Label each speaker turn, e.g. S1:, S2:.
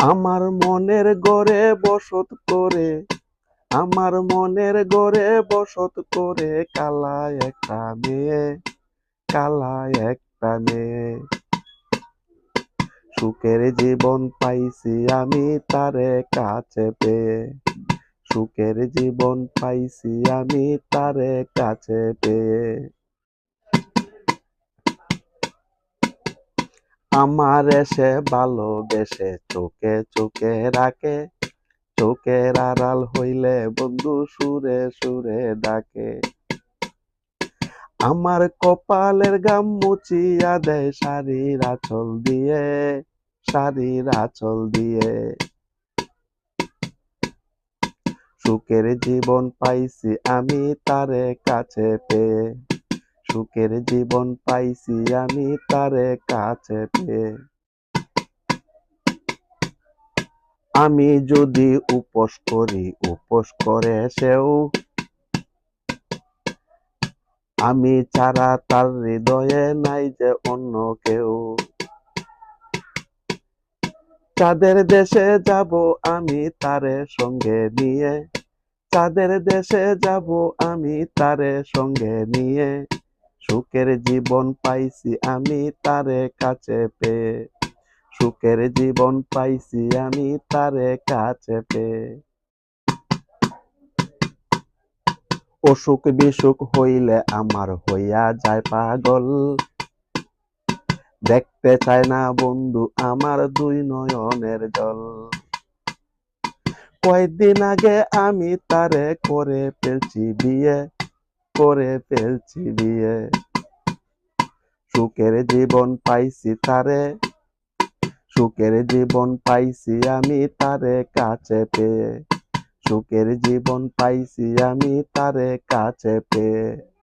S1: আমার মনের ঘরে বসত করে, আমার মনের ঘরে বসত করে কালা একটা মেয়ে, কালা একটা মেয়ে। সুখের জীবন পাইছি আমি তারে কাছে পেয়ে, সুখের জীবন পাইছি আমি তারে কাছে পেয়ে। আমার এসে ভালোবেসে চোখে চোখে রাখে, চোখের আড়াল হইলে বন্ধু সুরে সুরে ডাকে। আমার কপালের গাম মুছিয়া দেয় শাড়ির আঁচল দিয়ে, শাড়ির আঁচল দিয়ে। সুখের জীবন পাইছি আমি তারে কাছে পেয়ে, সুখের জীবন পাইছি আমি তারে কাছে পেয়ে। আমি যদি উপোস করি উপোস করে সেও, আমি ছাড়া তার হৃদয়ে নাই যে অন্য কেউ। চাঁদের দেশে যাব আমি তারে সঙ্গে নিয়ে, চাঁদের দেশে যাব আমি তারে সঙ্গে নিয়ে। সুখের জীবন পাইছি আমি তারে কাছে পেয়ে, সুখের জীবন পাইছি আমি তারে কাছে পেয়ে। অসুখ বিসুখ হইলে আমার হইয়া যায় পাগল, দেখতে চায় না বন্ধু আমার দুই নয়নের জল। কয়েকদিন আগে আমি তারে করে ফেলছি বিয়ে, করে ফেলছি বিয়ে। সুখের জীবন পাইছি তারে, সুখের জীবন পাইছি আমি তারে কাছে পেয়ে, সুখের জীবন পাইছি আমি তারে কাছে পেয়ে।